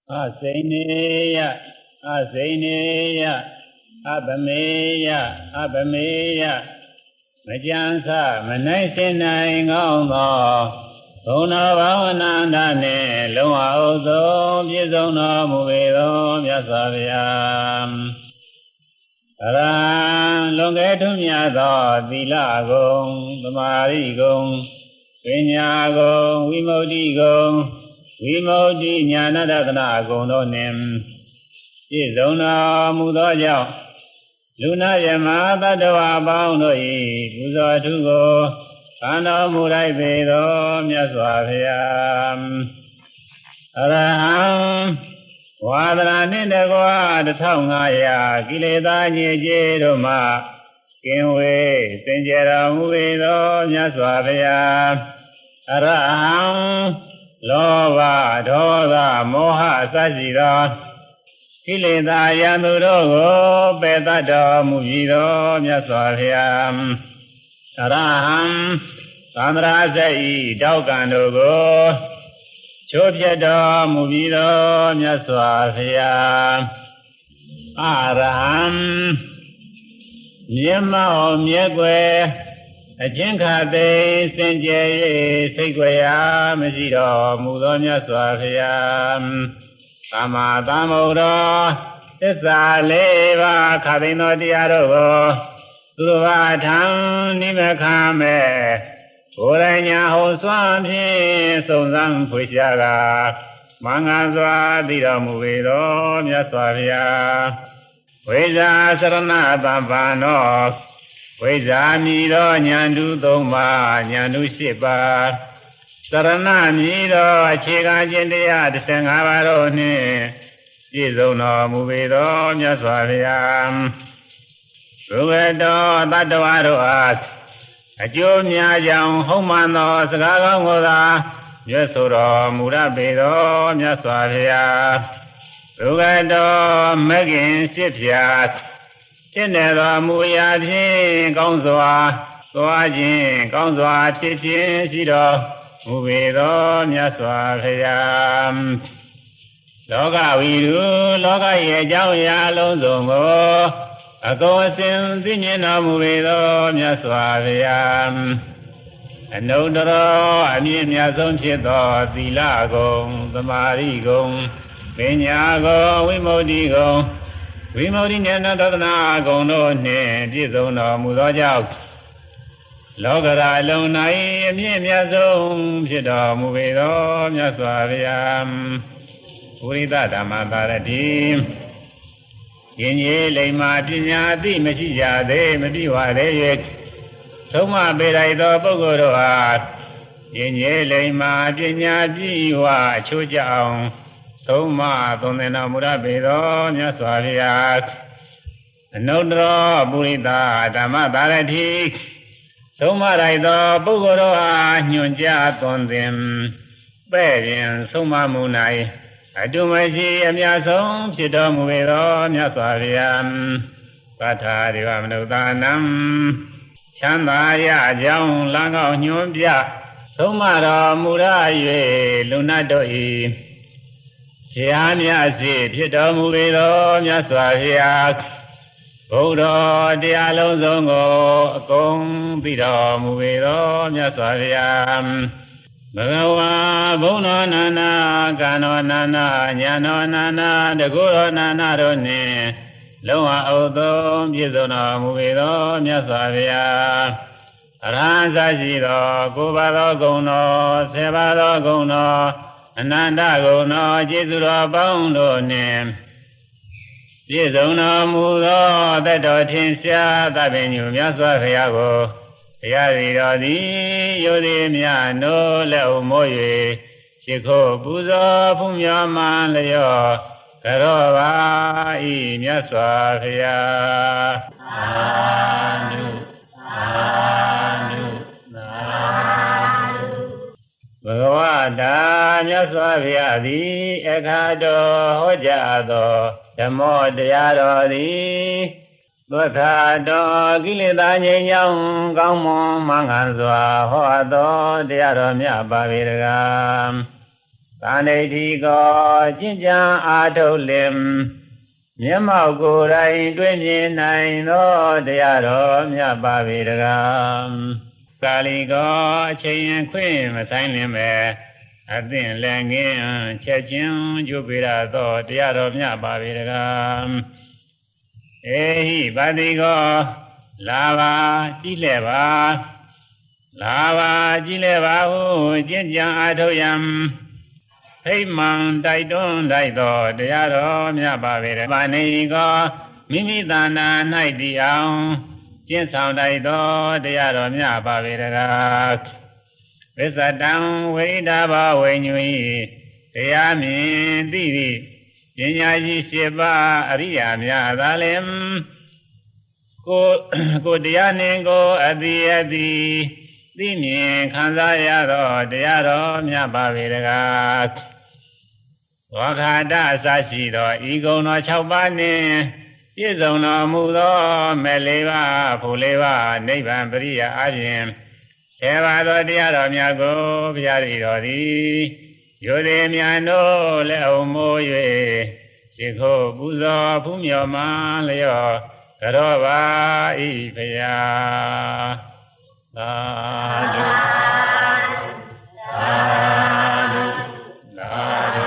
Aseneya, Aseneya, Abameya, Abameya, Majansa, Manasena, Ingoldo, Una Vavanandane, Lua Ozo, Yizona, Muvedo, Yasaviam. Longetum Yado, Vilagong, the Marigong, Vinyagong, Wimodigong. Vimodi Nyanadana Gononim Izona Mudaja Luna Yama Badava Boundoi Buza Tugo Ana Murai Vedo Myaswaviam Araham Wadanindagwa the Tongaya Gileda Jeroma Kinwe Sinjera Muvedo Myaswaviam Araham Lova, Doga, Moha, Sajida, Hileda, Yanurogo, Bedado, Mujido, Myaswaviam, Araham, Sandra Zai, Daugandogo, Chopjado, Mujido, Myaswaviam, Araham, Nyama, Myagwe, A Jinkade, Senje, Sequia, Majiro, Mudonia Swafiam, Samatamura, Tessa Leva, Cabino Diarogo, Tuvatam, Nimekame, Urania Hoswami, Sozan Pushaga, Mangazwa, Dira Muvido, Miaswavia, Veda Sarana Bambano. Wezamiro Nyandu Doma, Nyandu Shiba, Sarana Miro, Chiga Jendia, the Sangavarone, Yizono, Muvido, Yaswaviam, Ruedo, Badawaro As, a Jumia Jam, Homano, Sagamoda, Yasuro, Murabido, Yaswavia, Ruedo, Megin Shipias. General Muyajin, Gonzoa, Soajin, Gonzoa, Chichin, Shido, Muvido, Myaswaviam. Loga Vidu, Loga Yajaya, Lonzongo, a gosin, Zinina, Muvido, Myaswaviam. And no doro, I mean Yazon Chito, Dilagong, the Marigong, Vinyago, Wimodigo. Vimodi Nyanadana Gono Ne, Dizono Mudoja Logara Lonai, Miazum, Shida Muvido, Myaswaviam, Urida Damadarati, Yenye Lema Dinya, Di Machija, De Mediwa, De Soma Bedaido Bogoroa, Yenye Lema Dinya, Diwa, Chujang. Soma Donena Murabido, Myaswaviat, Nodro, Burida, Damadarati, Soma Raido, Bogoroa, Nyunja Tondim, Berian, Soma Munai, Adumaji, Amyasom, Shidomuvido, Myaswaviam, Pata Divamnudanam, Chandaya, Jang, Lango, Nyunja, Soma Muraye, Lunadoi. Yamia Pito Muvido, Myaswaviak, Bodo, Dialozongo, Gong, Pito Muvido, Myaswaviam, Bagawa, Bono Nana, Gano Nana, Nyano Nana, the Guru Nana Rone, Loa Odo, Yizono Muvido, Myaswavia, Ranza Jiro, Gubado Gono, Sebado Gono, Ananda Gono, Jizura Bondo Nim, Jizona Mudo, the Dotinsha, the Benu Myaswaviago, Yadi, Yodimia, no Leo Moye, Shiko Buzo, Pumyaman Leo, Karova, Myaswavia. Anu, Anu, Anu. Bhagavata Myaswavia, the Ekado, Hojado, the Modayado, the Bhakado, Gilidanya Yang, Gamo, Manganzwa, Hoado, the Aramia Bavirgam, သာနေတိကောကျင့်ကြံအားထုတ်လင်မျက်မှောက်ကိုယ်တိုင်တွေ့မြင်နိုင်သောတရားတော်မြတ်ပါပေတကားကာလီကောအချိန်ခွင့်မဆိုင်လင်ပဲအသင့်လည်းငင်းချက်ချင်းကျုပ်ပေရသောတရားတော်မြတ်ပါပေတကားအေဟိပါတိကောလာပါကြည့်လဲပါလာပါကြည့်လဲပါဟုကျင့်ကြံအားထုတ်ရန်ဖိမှန်တိုက်တွန်းလိုက်သောတရားတော်မြတ်ပါပေတကားပါနေကောမိမိတဏ္ဍာ၌တည်အောင်ကျင့်ဆောင်တိုက်သောတရားတော်မြတ်ပါပေတကားဝိသတံဝိဒဘဝိညွဤတရားမြင်သိသည့်ပညာရှိ7ပါးအရိယာများသာလင်ကိုတရားနှင့်ကိုအတိအတိသိမြင်ခံစားရသောတရားတော်မြတ်ပါပေတကားဝါခာတအစရှိသောဤကုံတော်6ပါးနှင့်ပြည့်စုံတော်မူသောမဲ့4ပါးဖို့4ပါးနိဗ္ဗာန်ပရိယာအပြင်10ပါးသောတရားတော်များကိုဘုရားတည်တော်သည်ယောသည်များတို့လက်အုံမိုး၍ရှိခိုးပူဇော်ဖူးမြော်မှလျော့ကြောပါဤဘုရားသာဓုသာဓုသာဓု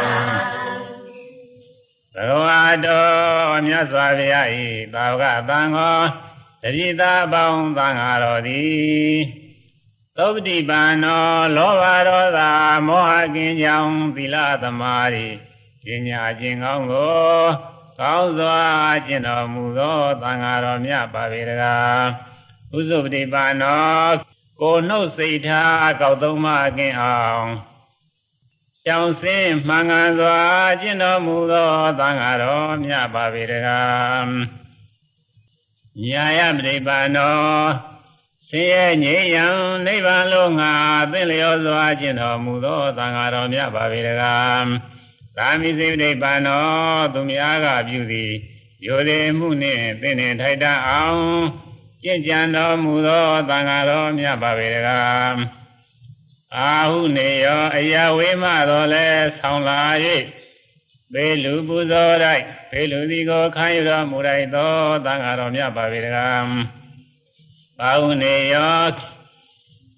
ဘဂဝါတော်မြတ်စွာဘုရား၏သာဝကသံဃောတတိသာပေါင်းသံဃာတော်သည်သုပတိပန်နောလောဘဒေါသမောဟကင်းကြောင့်သီလသမာဓိပညာခြင်းကောင်းကိုကောင်းစွာကျင့်တော်မူသောသံဃာတော်မြတ်ပါပေတကားဥစုပတိပန်နောကိုနှုတ်စိတ်ထားကောက်သုံးမကင်းအောင်ကြောင်စင်းမှန်ကန်စွာကျင့်တော်မူသောသံဃာတော်မြတ်ပါပေတကားညာယပတိပန်နောဆင်းရဲငြိမ်းရန်နိဗ္ဗာန်လုံးငါသင်လျောစွာကျင့်တော်မူသောသံဃာတော်မြတ်ပါပေတကားသာမိစေတိပန်နောသူများကပြုသည်ယောသည်မှုနှင့်သင်နှင့်ထိုက်တန်အောင်ကျင့်ကြံတော်မူသောသံဃာတော်မြတ်ပါပေတကားအာဟုနေယောအယဝေမတော်လဲဆောင်းလာ၍ပေလူပူဇော်၌ပေလူသည်ကိုခံယူတော်မူလိုက်သောသံဃာတော်မြတ်ပါပေတကားဘာဟုနေယော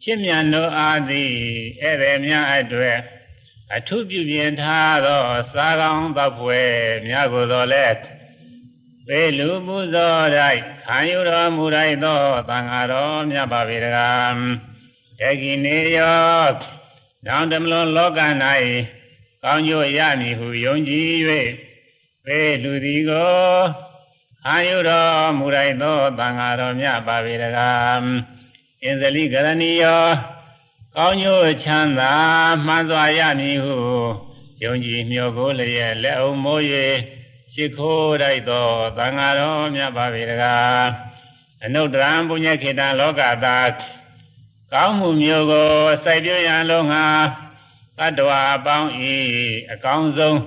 ချစ်မြတ်တို့အားသည်ဧည့်သည်များအတွက်အထုပြုပြင်ထားသောစားကောင်းသောဖွယ်များကိုတော်လဲပေလူပူဇော်၌ခံယူတော်မူလိုက်သောသံဃာတော်မြတ်ပါပေတကားဧကိနေယောနောင်တမလွန်လောက၌ကောင်းကျိုးရမည်ဟုယုံကြည်၍ပေလူသည်ကိုခံယူတော်မူလိုက်သောသံဃာတော်မြတ်ပါပေတကားအင်္ဇလိကရဏီယောကောင်းကျိုးချမ်းသာမှန်စွာရမည်ဟုယုံကြည်မျှော်ကိုလျက်လက်အုံမိုး၍ရှိခိုးလိုက်သောသံဃာတော်မြတ်ပါပေတကားအနုတ္တရံပုညခေတံလောကသာကောင်းမှုမျိုးကိုစိုက်ပျိုးရန်လုံးငါတတ္တဝါအပေါင်းဤအကောင်းဆုံး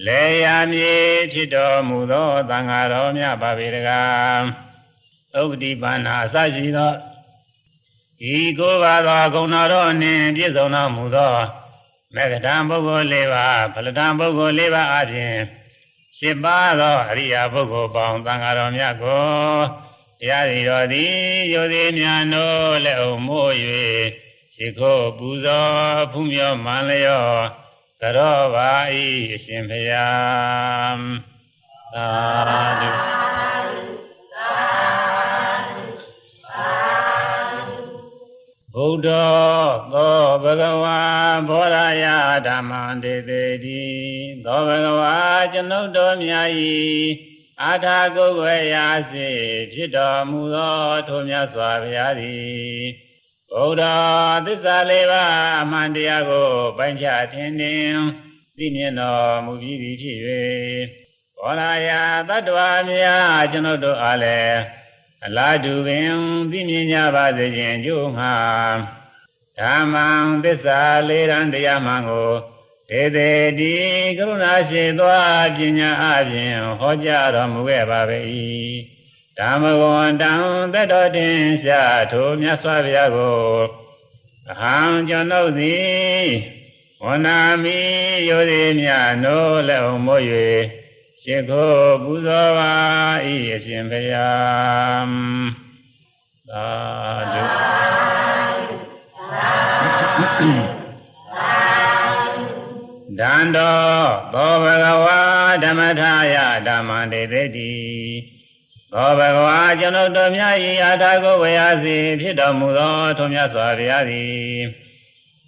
လေယာမြေဖြစ်တော်မူသောသံဃာတော်မြတ်ပါပေတကားသုပတိပန္နာအစရှိသောဤကိုယ်ပါသောဂုဏတော်နှင့်ပြည့်စုံတော်မူသောမေဃတံပုဂ္ဂိုလ်၄ပါးဖလတံပုဂ္ဂိုလ်၄ပါးအပြင်7ပါးသောအရိယာပုဂ္ဂိုလ်ပေါင်းသံဃာတော်မြတ်ကိုတရားစီတော်သည်ယောသည်များတို့လက်အုံမိုး၍ရှိခိုးပူဇော်ဖူးမြော်မှန်လျော့ကြောပါ၏အရှင်ဘုရားသာဓုဗုဒ္ဓသောဘဂဝါဘောရယဓမ္မံတေတေတိသောဘဂဝါကျွန်ုပ်တို့များ၏အာထာကုဝေယစေဖြစ်တော်မူသောထိုမြတ်စွာဘုရားသည်ဘုရားသစ္စာ၄ပါးအမှန်တရားကိုပိုင်းခြားထင်ထင်သိမြင်တော်မူပြီးပြီဖြစ်၍ဘောရယသတ္တဝါများကျွန်ုပ်တို့အားလည်းအလားတူပင်သိမြင်ကြပါစေခြင်းကြိုးငှာဓမ္မံသစ္စာ၄ရန်တရားမှန်ကိုဒေသေတိကရုဏာရှိသောပညာအပြင်ဟောကြားတော်မူခဲ့ပါ၏ဓမ္မဂဝန္တံတတ္တောတင်ရှာထိုမြတ်စွာဘုရားကိုအဟံကျွန်ုပ်သည် ဝနာမိယောတိမြတ်နိုးလက်အောင်မို့၍ရှိခိုးပူဇော်ပါ၏အရှင်ဘုရားသာဓုဒန္တောသောဘဂဝါဓမ္မထာယဓမ္မံတေတိတိသောဘဂဝါကျွန်ုပ်တို့မြတ်၏အာထာကိုဝေယစီဖြစ်တော်မူသောထိုမြတ်စွာဘုရားသည်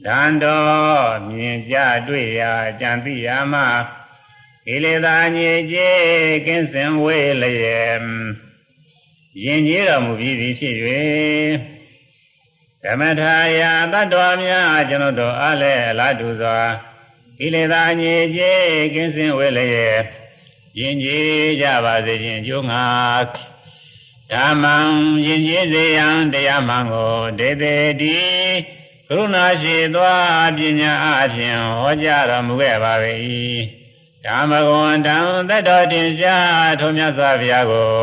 ဒန္တောမြင်ကြတွေ့ရာကြံသိရာမှကိလေသာညစ်ကြေးကင်းစင်ဝေးလျက်ယဉ်ကျေးတော်မူပြီးသည်ဖြစ်၍ဓမ္မထာယတတ္တဝါများကျွန်ုပ်တို့အားလည်းအလားတူစွာကိလေသာညစ်ကြေးကင်းစင်ဝေးလျက်ယဉ်ကျေးကြပါစေခြင်းအကျိုးငှာဓမ္မံယဉ်ကျေးစေရန်တရားမှန်ကိုဒေသေတိကရုဏာရှိသောပညာအဖြင့်ဟောကြားတော်မူခဲ့ပါ၏ဓမ္မဂဝန္တံသတ္တောတင်ရှားထိုမြတ်စွာဘုရားကို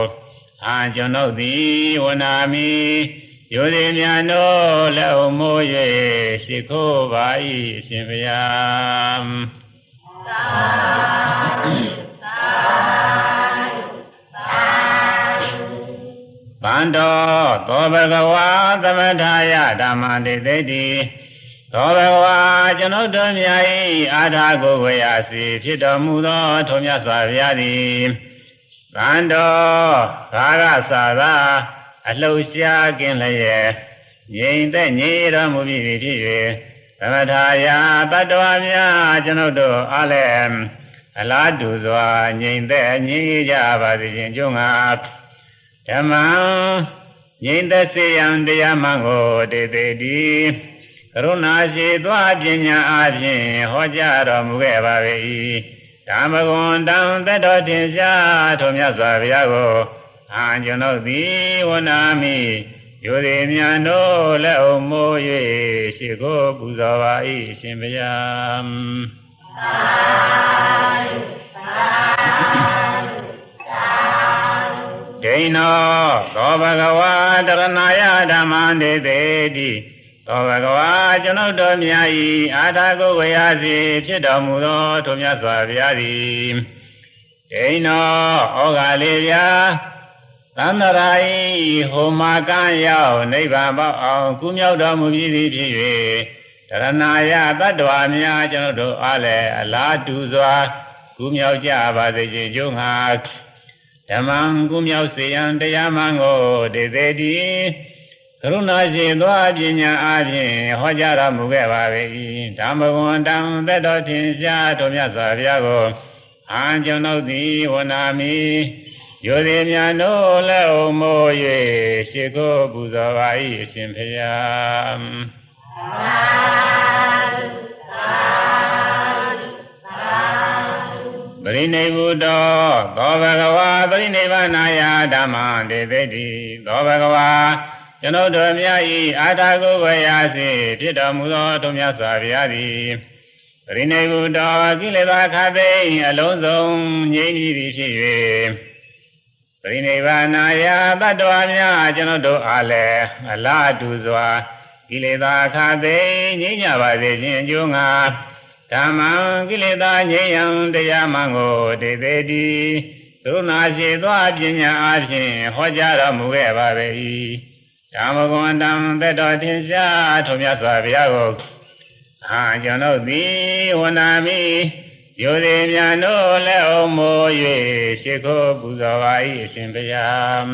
အာကျွန်ုပ်သည်ဝနာမိယောတိမြတ်နိုးလက်အောင်မိုး၍ရှိခိုးပါ၏အရှင်ဘုရားဗန္တောသောဘဂဝါသမထာယဓမ္မံတေတိတိသောဘဂဝါကျွန်ုပ်တို့မြတ်၏အာထာကိုဝေယစီဖြစ်တော်မူသောထိုမြတ်စွာဘုရားသည်ဗန္တောကာရသာသာအလှူရှားကင်းလျက်ငြိမ်သက်ငြိမ်တော်မူပြီးဖြစ်၍သမထာယတတ္တဝါများကျွန်ုပ်တို့အားလည်းအလားတူစွာငြိမ်သက်ငြိမ်ကြပါစေခြင်းကြောင့်ငါဓမ္မံငြိမ်သက်စေရန်တရားမှန်ကိုတေသေတိကရုဏာရှိသောပညာအဖြင့်ဟောကြားတော်မူခဲ့ပါ၏ဓမ္မဂဝန္တံသတ္တောတင်ရှားထိုမြတ်စွာဘုရားကိုအာကျွန်ုပ်သည်ဝနာမိယောတိမြတ်နိုးလက်အောင်မိုး၍ရှိခိုးပူဇော်ပါ၏အရှင်ဘုရားဒိဏောသောဘဂဝါတရဏာယဓမ္မံတေတိတိသောဘဂဝါကျွန်ုပ်တို့မြတ်၏အာထာကိုဝေယစီဖြစ်တော်မူသောထိုမြတ်စွာဘုရားသည်ဒိဏောဩဃာလေးပြာသန္တရာဤဟောမာကံရောက်နိဗ္ဗာန်ပေါအောင်ကုမြောက်တော်မူပြီးသည်ဖြစ်၍တရဏာယတတ္တဝါများကျွန်ုပ်တို့အားလည်းအလားတူစွာကုမြောက်ကြပါစေခြင်းကြောင့်ငါဓမ္မံကုမြောက်စေရန်တရားမှန်ကိုတေသေတိကရုဏာရှိသောပညာအဖြင့်ဟောကြားတော်မူခဲ့ပါ၏ဓမ္မဂဝန္တံသတ္တောထင်ရှားထိုမြတ်စွာဘုရားကိုအာကျွန်ုပ်သည်ဝနာမိယောတိမြတ်နိုးလက်အောင်မိုး၍ရှိခိုးပူဇော်ပါ၏အရှင်ဘုရားပရိနိဗ္ဗုတောသောဘဂဝါပရိနိဗ္ဗာနာယဓမ္မံတေတိတိသောဘဂဝါကျွန်ုပ်တို့မြတ်၏အာထာကိုဝေယစီဖြစ်တော်မူသောထိုမြတ်စွာဘုရားသည်ပရိနိဗ္ဗုတောကိလေသာခသိအလုံးစုံငြိမ်းသည်ဖြစ်၍ပရိနိဗ္ဗာနာယတတ္တဝါများကျွန်ုပ်တို့အားလည်းအလားတူစွာကိလေသာခသိငြိမ်းကြပါစေခြင်းအကျိုးငှာဓမ္မံကိလေသာငြိမ်းရန်တရားမှန်ကိုတေသေတိကရုဏာရှိသောပညာအဖြင့်ဟောကြားတော်မူခဲ့ပါ၏ဓမ္မဂဝန္တံသတ္တောထင်ရှားထိုမြတ်စွာဘုရားကိုအာကျွန်ုပ်သည်ဝနာမိယောတိမြတ်နိုးလက်အောင်မိုး၍ရှိခိုးပူဇော်ပါ၏အရှင်ဘုရား